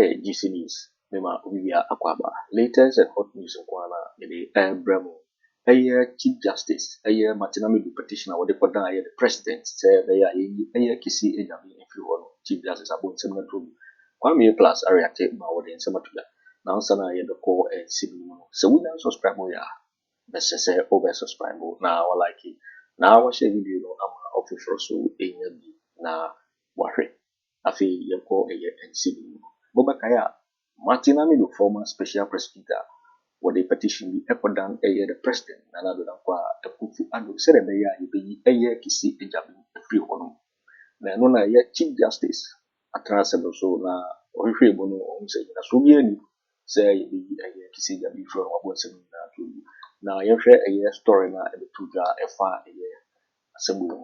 Aye, GC News. Mema Bawumia Akwaba. Latest and hot news in Kwana in the Bremo. Aye, Chief Justice. Aye, Martin Amidu petitioner. What they put down the president. Say aye, Kissi Agyapong in few Chief Justice about 7 2. Kwame plus area take my word in some to that. Now, sana aye the core and civil. So we don't subscribe more ya. Let's just say over subscribe more. Now I like it. Now I share video. I'm official so na worry. Afi yako aye and civil. Bobakaya, Martin Amidu, former Special Prosecutor, what the petition be echoed the president, and other than Akufo-Addo said a be a Kissi Agyapong a free one. Then, no, Chief Justice, a transable so now, or free bono, saying a Soviet, say be a Kissi Agyapong from what was now, you share a story now, and the two jar a far a year, assembly,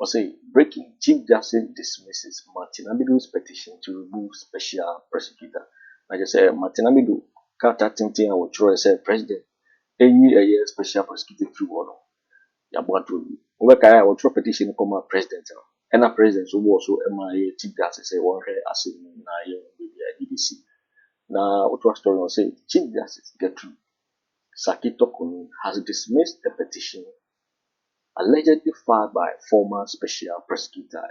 or say, breaking, Chief Justice dismisses Martin Amidu's petition to remove Special Prosecutor. Like I said, Martin Amidu, Kata Tintin, or Troy said, President, a year Special Prosecutor through one. Yabuatu, Ubakaya, or Troy petition, come President, and a President who also MIA Chief Justice, say, one here as in BBC. Now, what was story will say, Chief Justice Gertrude Sakito has dismissed the petition allegedly filed by former Special Prosecutor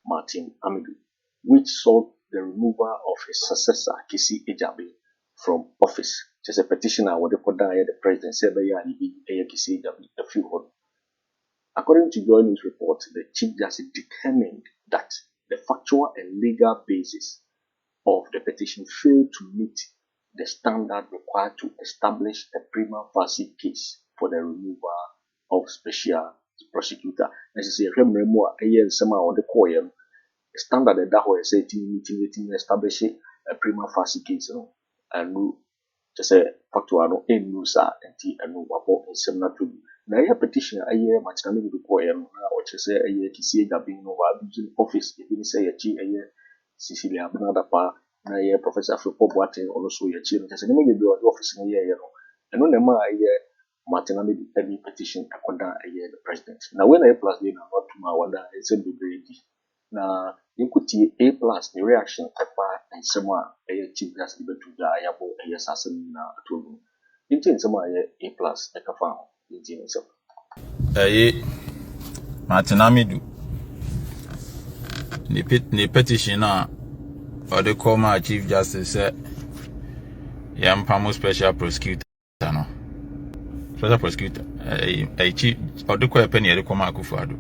Martin Amidu, which sought the removal of his successor Kissi Agyapong from office. Just a petitioner would put down the president said Kissi Agyapong a few months. According to Joy News report, the Chief Justice determined that the factual and legal basis of the petition failed to meet the standard required to establish a prima facie case for the removal of Special Prosecutor. Necessary remember a year summer or the coin standard that was meeting establish a prima facie case, and no just say factual in Nusa and T and no about in similar to now a petition a year much time with the coin, or just say a year Kissi Agyapong no abusing office, if you say a year Cecilia another pa, a year Professor Boakye also a chief, just a name office in a year, and no nema a year. Martin Amidu every petition according a year the president. Now when A plus they not to my wonder it's a big ready. Now you could see A plus the reaction and someone a Chief Justice to Agyapong a assassin na to in some A plus a found in so. Martin Amidu the petitioner or the former Chief Justice said Yampamo Special Prosecutor no. Special Prosecutor, a chief or the quite penny the comma Akufo-Addo.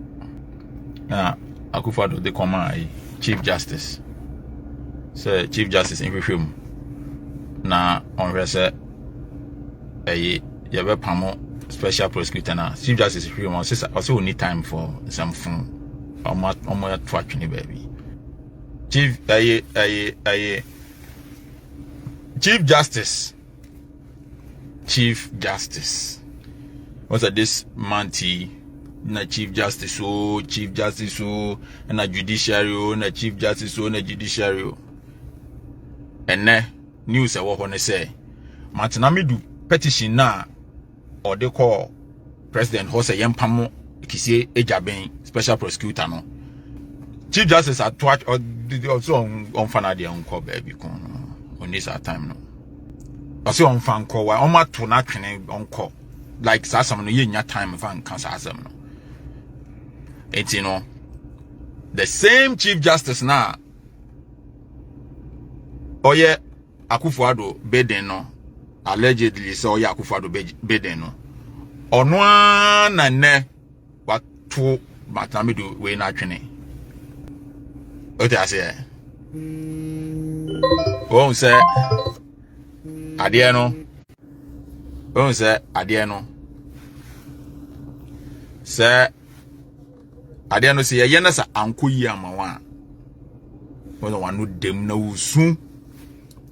Now, Akufo-Addo the comma Chief Justice. So, Chief Justice in film. Now, on reset a Yabapamo Special Prosecutor. Now, Chief Justice in film also need time for some fun or more tracking baby. Chief Justice. Chief Justice. What's this Manti? Na Chief Justice, Chief Justice, na Judiciary, na Chief Justice, na Judiciary. And ne news I want to say, Martin Amidu petition na or they call President Jose Yampamo Kissi Agyapong Special Prosecutor no. Chief Justice at watch or also on Fanadi on call baby on this time no. Also on fan call why on my to not on call. Like some no yen time if I cancer them no. It's the same Chief Justice now. Oh yeah, Akufo-Addo beden no. Allegedly so yeah Akufo-Addo beden no. Onwa na ne what to Martin Amidu we na twene. Ote ase. Won say ade no. Won say ade no. Say ade no say ye na sa ankoyi amawa. Won wan no dem na Owusu.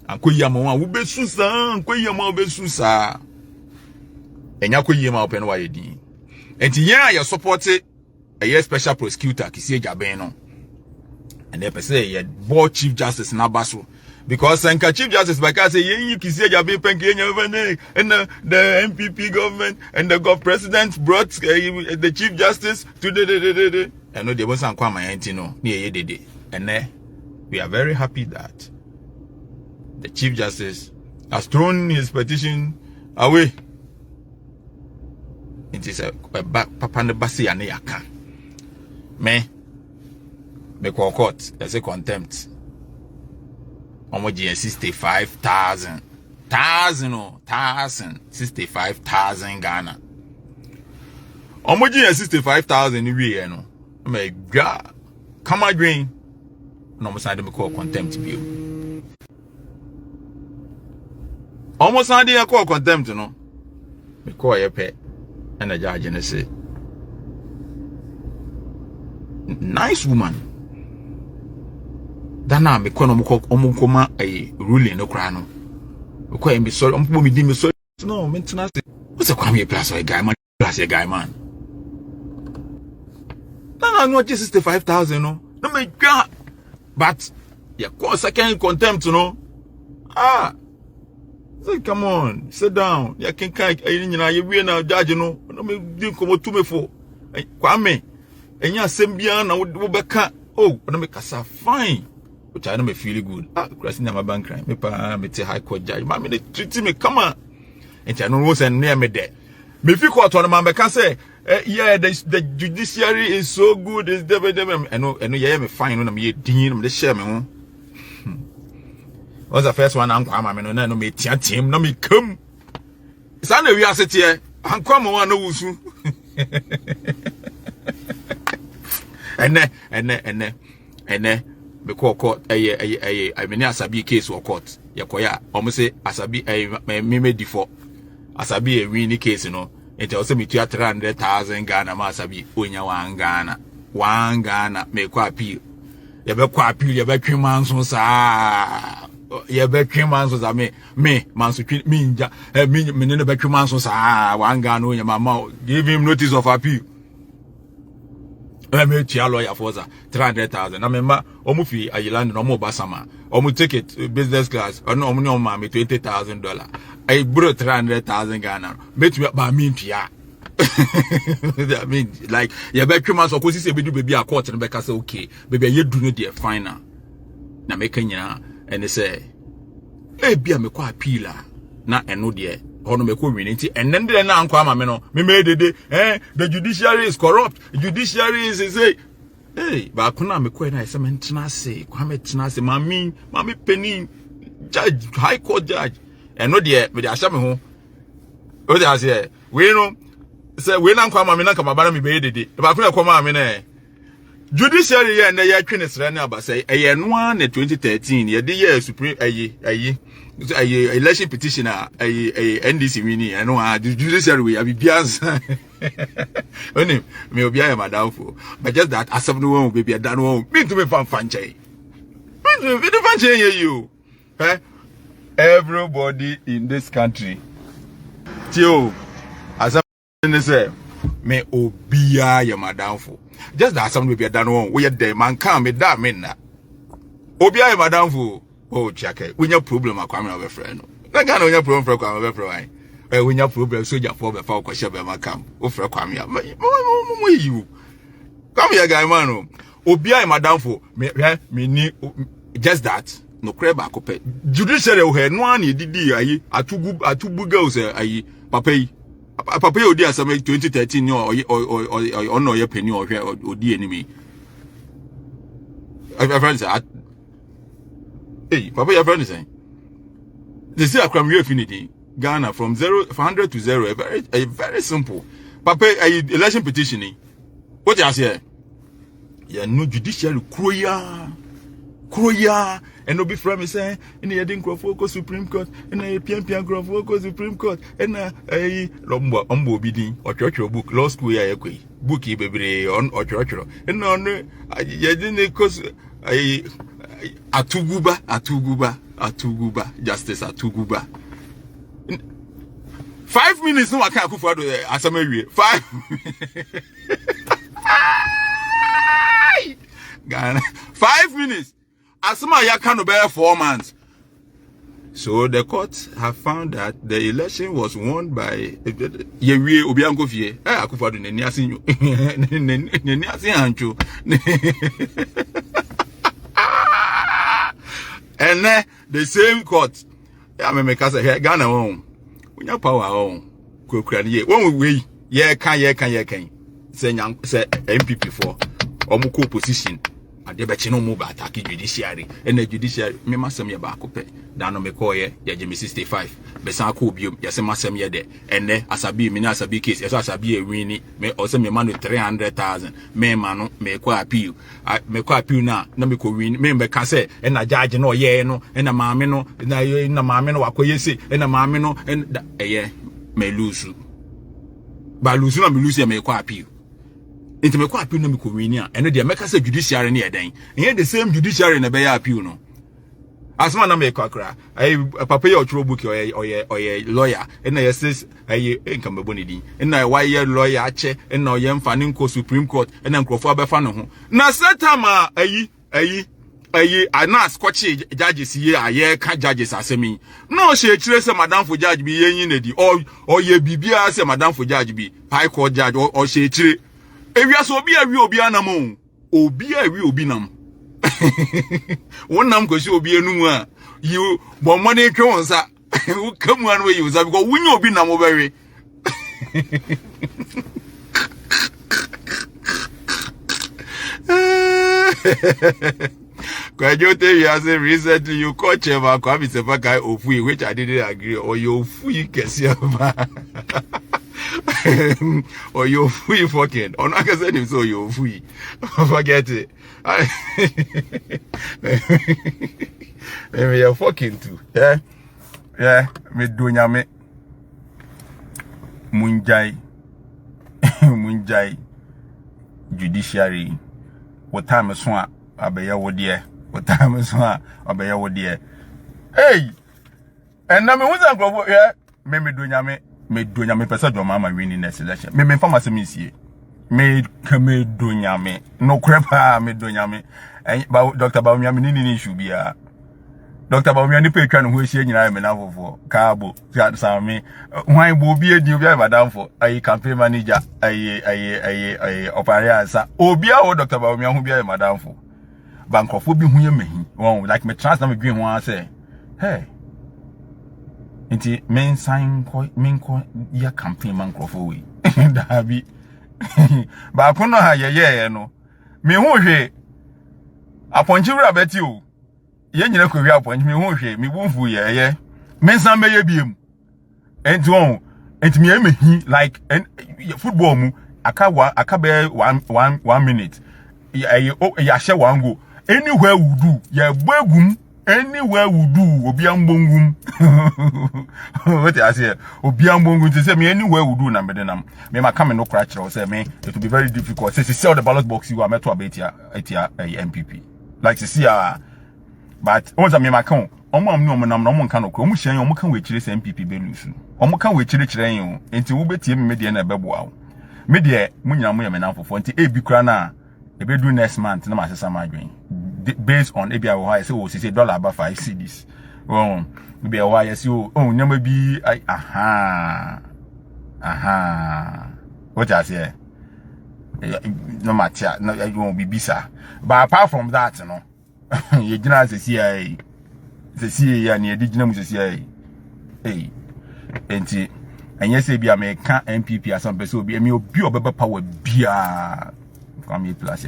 Ankoyi amawa wo besu sa, ankoyi amawa besu sa. Enya koyi amawa pe no wa yedi. Enti ya ya support a Special Prosecutor Kissi Agyapong no. And they say ye board Chief Justice na baso. Because Sanka Chief Justice Baka say you Kissi Agyapong and the MPP government and the president brought the Chief Justice to the and no they was an kwama entino near ye dede. And we are very happy that The Chief Justice has thrown his petition away. It is a papa ne basi ane yaka. Me call court. There's a contempt. Omoji 65,000. 65,000 Ghana. Omoji 65,000 we no. My God. Come again. No mo sande me call contempt bill. Almost sande ya call contempt no. Me call ye pay. And the judge and say, nice woman. Dana me kono omukoma a ruling no crano. Because me sorry, me di me sorry. No, maintenance. What's a kwame plus a guy man plus a guy man. No, not just 65,000 no. No me God. But yeah, call second contempt no. Ah. Say, come on, sit down. You can you now judge no. No me didn't come to me for Kwame. And ya Sembian na Wobeka. Oh, no me kasa fine. Which I know me feel good. Ah, crossing my bank crime. Me pa me te high court judge. Mammy they treat me come on. And I know what's near me there. Me feel caught on my can say, yeah, the judiciary is so good. It's the I know yeah me fine when I'm here dean the share me. What's the first one? I'm coming. No me team. No me come. It's on the we are sitting here. I'm coming. One Owusu. And then. Me call court. I mean Asabi case or court. Yakoya. Almost say Asabi. Me default. Asabi a winning case. You know. It also me 300,000 Ghana. Asabi. Unya 1 Ghana. 1 Ghana. Me kwa appeal. Yabekwa appeal. Yabekwa manso sa. Yabekwa manso sa me manso me nja. Me no bekwa manso sa. 1 Ghana. Unya mama. Give him notice of appeal. I me tia lawyer for 300,000. I remember omufi ayilandi no mo basama. Omu take it business class. Ono omu no ma me $20,000. I brought 300,000 Ghana. Bet me ba me tia. I mean like ya be twema so ko sisi be du baby a court no be ka say okay. Baby ye do no dey final. Na me kanya and say e bia me kwa appeal na eno dey ono me ko win nti and then na anko ama me no me dede the judiciary is corrupt. Judiciary is say hey ba kuna me ko na say me ntena say kwa me ntena say mami penny judge high court judge eno dey me dey asha me ho o dey say we no say we na anko ama me na ka babara me be dede ba kuna ko ma me na judiciary ye na ye twene sra na aba say eye no na 2013 ye dey ye supreme ayi election petition NDC mini I know the judiciary we have bias only me obi am adawfo but just that asem no one baby dan one me to me fanche you everybody in this country tio asem say me obia am adawfo just that asem baby dan one we dey man can me da me na obia am adawfo. Oh, Chake, we have problem. Kwame our friend. I can't have problem for Kwame friend. We have problem. Soldier for the Falco Shabba come. Oh, for Kwame. You come here, guy, man. Obia, madam, for me, just that. No crab, I judiciary had no one. Did I two girls? Papa, dear, some 2013 or honor your penny or the enemy. My friends are. Hey, Papa, your friend is saying. They say a crime affinity Ghana from 100 to 0. A very simple. Papa, election petitioning. What you say? Yeah, no judiciary Kroya, and no be from me saying, and the Edin Crawford Supreme Court, and a Pian Crawford Supreme Court, and a Lombo bidding or church book, law school, bookie baby on or church, and on didn't cause a. Atuguba, justice Atuguba. 5 minutes no I can't Akufo-Addo Asamewie. 5 Ghana 5 minutes. Asama ya can bear 4 months. So the court have found that the election was won by Yewie Obiango Fie. Akufo-Addo neni asinyo. Neni asinyo. And the same court. I me make us a Ghana home. We no power home. Kweku when we can. Say MPP for omuko opposition. Ade be chi no mu ba attack judiciary. And the judiciary me masem ye ba akopɛ. Da no me call ye Gyamfi 65. Be san ko biom ye se masem ye de. Enne asabi me na asabi case. Ye so asabi e wini me o se me ma no 300,000. Me ma no me ko appeal. Me ko appeal na me ko win. Me ka say and na judge no ye no and na maame no na maame no wakoye se and na maame no and ye me lose. Ba lose na me lose me ko appeal. Into me kwa appeal no me ko win ya eno de make say judiciary na eden and the same judiciary na be ya appeal no asma na me kwakra papa ye otro book oye lawyer and na yes enka me boni din and na why ye lawyer ache and na oye mfa ne nko Supreme Court and na nkrofo abefa no ho na setama Anas kwachi judges ye aye ka judges asemi no she kire say madam for judge bi yen na di or ye bibia say madam for judge bi high court judge or she kire ewia so obi anam obi nam wonam ko si obi enu a you bo money twe wonsa wo kamu an we use because wunya obi nam obewe Kojo Kyeremanteng recently you called Chema Kwame Sefakai Ofui, which I didn't agree, or you Ofui Kesiaba. Or you Ofui fucking. Or not said him so you Ofui. Forget it. Maybe you're fucking too. Yeah, me dunya me. Munjai judiciary. What time is one? Abeya wodie. What time is one? Abeya wodie. Hey! And na me wunza nkrofo me dunya me pesa do mama winning next election. Me fama se misie. Me dunya me. No crepa me dunya me. Ba Dr. Bawumia me ni issue bia. Dr. Bawumia ni pe twa no ho ehie nyina me na fofo. Kaabo. Sammy. Hwan bo bi edi obi madam for. Campaign manager. Operator. Obi a wo Dr. Bawumia ho bia madam for. Bankrofo bi hu ye mehi won like me trans na me dwen ho say hey nti men sign ko ya campaign bankrofo we da bi ba ko no ha ye no me hu hwe aponchi wura beti o ye nyina ko hwe aponchi me hu hwe me bunfu ye men san be ye biem enti won enti me mehi like football mu aka be 1 minute ya she one go anywhere we do, ya begum, anywhere we do, obiambongum. What I say, obiambongum to say me anywhere we do, Nambedenam. Me ma come no crash or say me, it will be very difficult. Say, see all the ballot box you are met to abate ya MPP. Like to see but once I me ma come, Omam no man, no one can no come, share your can wait MPP belusu. Omokan we chile you, until we bet him media and a bebo. Media, Munya Muya for 40 a bicrana. If we do next month, no matter some margin. Based on ABI, I say, say $5 cedis. Oh, maybe a why yes, you oh, never be aha. What I say? No matter, no, you won't be bisa. But apart from that, you know, you know, the CIA and you did know the CIA. Hey, and yes, be American MPP as some person be a me be a better power beer. Kwame plus.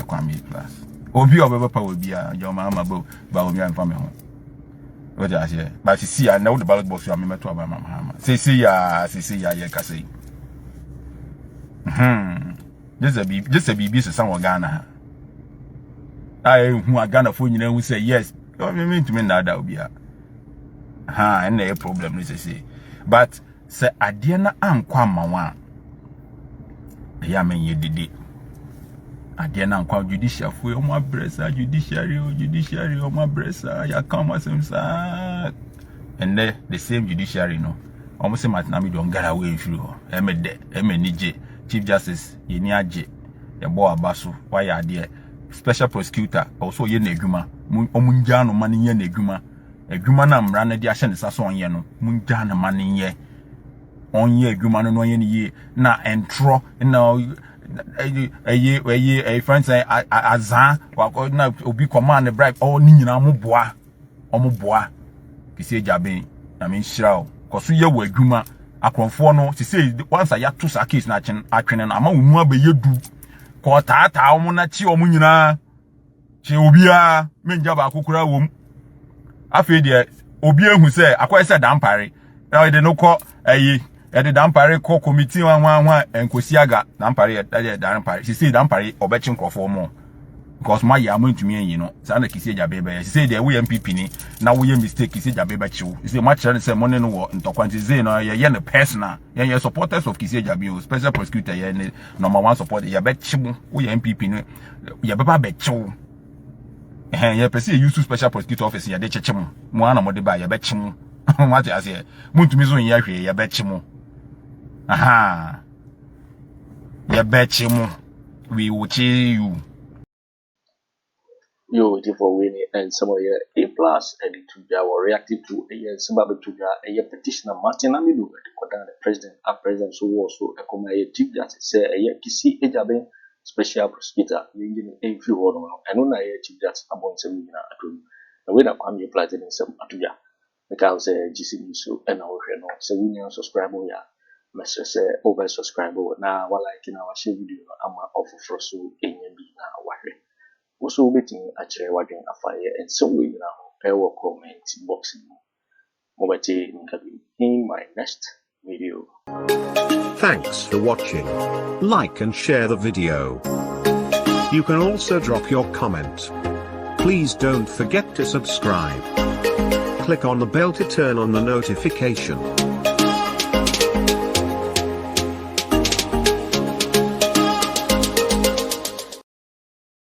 Obi obebe power bia your mama Bawumia and family home. What I say? But see, I know the ballot box you are me to about Mahama. Say ya can say. Just a BB to some Ghana. I who are Ghana for you know who say yes. You mean to me now that will be and no problem is say. But say Adiana am kwama ya men ye didi. Adiana nkwa judicial fu o ma bresa judiciary o ma bresa ya come asem sa and the same judiciary no almost Martin Amidu on gara way through nije Chief Justice yeni age ye bo abaso why ya there Special Prosecutor also ye na adwuma omunja no mane ye na adwuma na mra na di ahye ne saso onye no munja na mane ye onye adwuma no onye ne ye na entro na a friend say azan na obi command the bribe all ni nyina mo boa Kissi Agyapong I mean shroud cause ye wo adwuma akonfo no se say once ya to sa case na atwene na ama wo mu abeyedu ko taata wo na chi omu nyina chi obia menja ba akokura wo afi de obi ehu se akoye se dampare na de no ko ayi e de dampare ko committee wan enkosi aga dampare e dampare se say dampare obechi nkrofo mo because my yamu ntumi yin no say na Kissi Agyapong be say de we MPP ni na we mistake Kissi Agyapong be chiwo say much say money no wo ntokwanti say no ye no personal ye supporters of Kissi Agyapong special prosecutor ye number 1 supporter ye be chiwo we MPP no ye be ba be chiwo ye pese use special prosecutor office ye de chechim mo ana mo de ba ye be chiwo what you say mo ntumi so ye hwe ye be chiwo aha ye be chiwo we will chill you. Yo, for winning and some of your Aplus and to our reactive to a year, some of a petitioner Martin Amidu at the president, a president so also a command chief justice say a year Kissi Agyapong special prosecutor, using a few order and on a chief justice about 7 years at home. And when I come you planted in some atuya, the cow say GC so and our no 7 years subscriber ya, Mr. say over subscriber now while like in our share video, I'm offer for so in now. Also waiting at your wedding affair and so we now I will comment boxing in my next video. Thanks for watching. Like and share the video. You can also drop your comment. Please don't forget to subscribe. Click on the bell to turn on the notification.